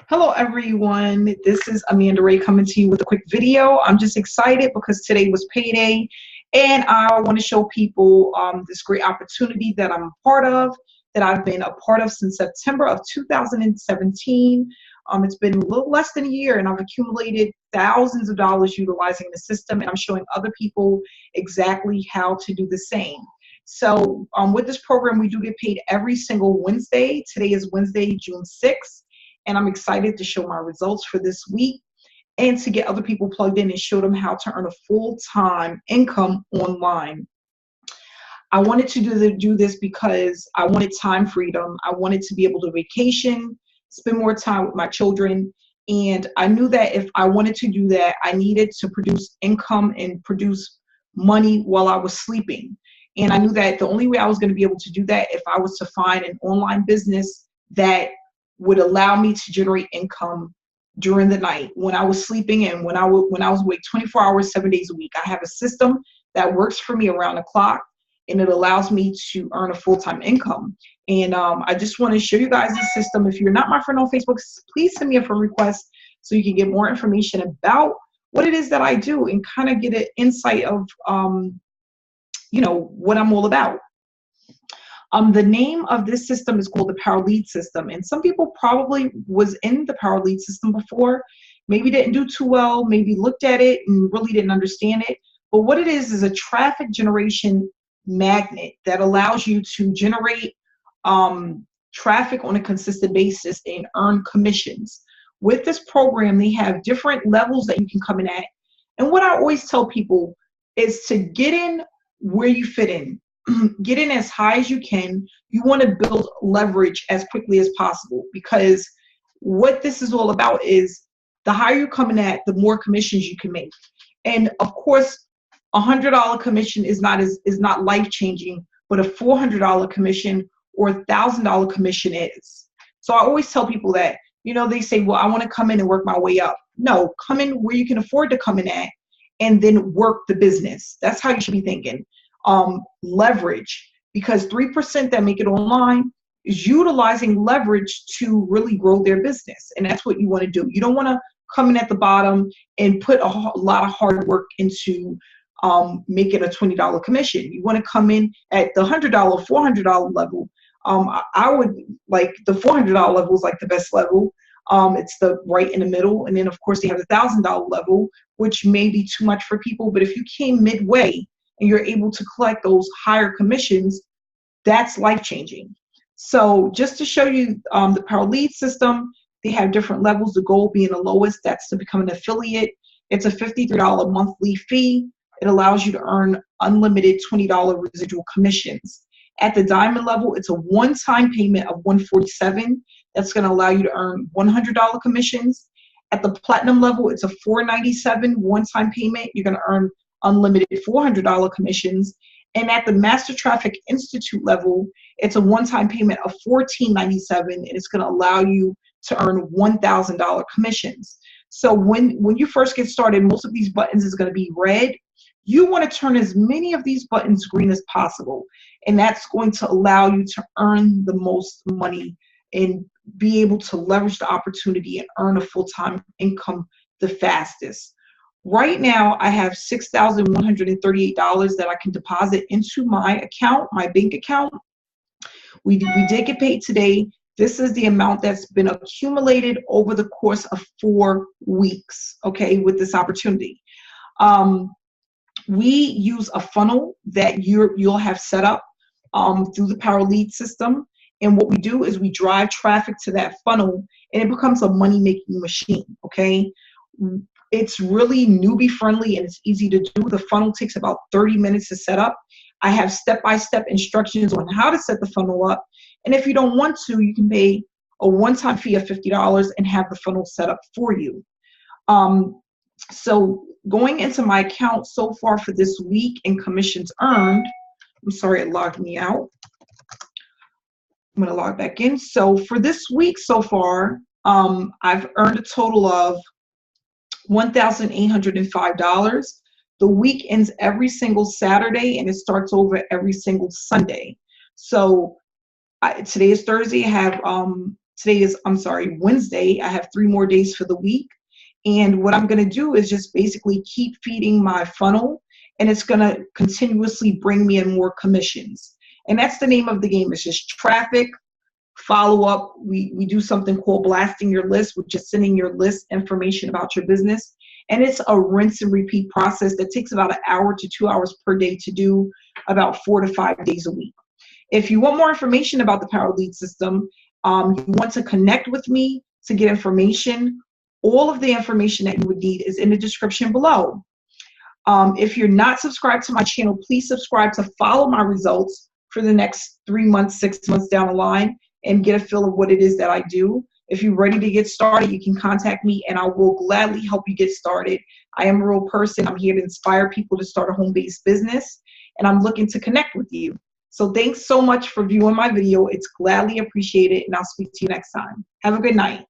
Hello everyone, this is Amanda Ray coming to you with a quick video. I'm just excited because today was payday and I want to show people this great opportunity that I'm a part of, that I've been a part of since September of 2017. It's been a little less than a year and I've accumulated thousands of dollars utilizing the system, and I'm showing other people exactly how to do the same. So with this program, we do get paid every single Wednesday. Today is Wednesday, June 6th. And I'm excited to show my results for this week and to get other people plugged in and show them how to earn a full-time income online. I wanted to do this because I wanted time freedom. I wanted to be able to vacation, spend more time with my children. And I knew that if I wanted to do that, I needed to produce income and produce money while I was sleeping. And I knew that the only way I was going to be able to do that if I was to find an online business that would allow me to generate income during the night when I was sleeping and when I was awake 24 hours, 7 days a week. I have a system that works for me around the clock, and it allows me to earn a full-time income. And I just want to show you guys this system. If you're not my friend on Facebook, please send me a friend request so you can get more information about what it is that I do and kind of get an insight of what I'm all about. The name of this system is called the Power Lead System, and some people probably was in the Power Lead System before, maybe didn't do too well, maybe looked at it and really didn't understand it. But what it is a traffic generation magnet that allows you to generate traffic on a consistent basis and earn commissions. With this program, they have different levels that you can come in at. And what I always tell people is to get in where you fit in. Get in as high as you can. You want to build leverage as quickly as possible, because what this is all about is the higher you come in at, the more commissions you can make. And of course, $100 commission is not life-changing, but a $400 commission or $1,000 commission is. So I always tell people that, they say, well, I want to come in and work my way up. No, come in where you can afford to come in at and then work the business. That's how you should be thinking. Leverage, because 3% that make it online is utilizing leverage to really grow their business, and that's what you want to do. You don't want to come in at the bottom and put a lot of hard work into making a $20 commission. You want to come in at the $100, $400 level. I would like the $400 level is like the best level. It's the right in the middle, and then of course they have the $1,000 level, which may be too much for people. But if you came midway and you're able to collect those higher commissions, that's life-changing. So just to show you the Power Lead System, they have different levels, the gold being the lowest, that's to become an affiliate. It's a $53 monthly fee. It allows you to earn unlimited $20 residual commissions. At the diamond level, it's a one-time payment of $147. That's going to allow you to earn $100 commissions. At the platinum level, it's a $497 one-time payment. You're going to earn unlimited $400 commissions. And at the Master Traffic Institute level, it's a one-time payment of $1497, and it's going to allow you to earn $1,000 commissions. So when you first get started, most of these buttons is going to be red. You want to turn as many of these buttons green as possible, and that's going to allow you to earn the most money and be able to leverage the opportunity and earn a full-time income the fastest. Right now, I have $6,138 that I can deposit into my account, my bank account. We did get paid today. This is the amount that's been accumulated over the course of 4 weeks, okay, with this opportunity. We use a funnel that you'll have set up through the Power Lead System. And what we do is we drive traffic to that funnel, and it becomes a money-making machine, okay? It's really newbie friendly and it's easy to do. The funnel takes about 30 minutes to set up. I have step-by-step instructions on how to set the funnel up. And if you don't want to, you can pay a one-time fee of $50 and have the funnel set up for you. So going into my account so far for this week and commissions earned, I'm sorry, it logged me out. I'm going to log back in. So for this week so far, I've earned a total of $1,805. The week ends every single Saturday and it starts over every single Sunday. So today is Thursday. I have today is, I'm sorry, Wednesday. I have 3 more days for the week. And what I'm going to do is just basically keep feeding my funnel, and it's going to continuously bring me in more commissions. And that's the name of the game. It's just traffic, follow up. We do something called blasting your list, which is sending your list information about your business. And it's a rinse and repeat process that takes about an hour to 2 hours per day to do, about 4 to 5 days a week. If you want more information about the Power Lead system, you want to connect with me to get information, all of the information that you would need is in the description below. If you're not subscribed to my channel, please subscribe to follow my results for the next 3 months, 6 months down the line, and get a feel of what it is that I do. If you're ready to get started, you can contact me and I will gladly help you get started. I am a real person. I'm here to inspire people to start a home-based business, and I'm looking to connect with you. So thanks so much for viewing my video. It's gladly appreciated, and I'll speak to you next time. Have a good night.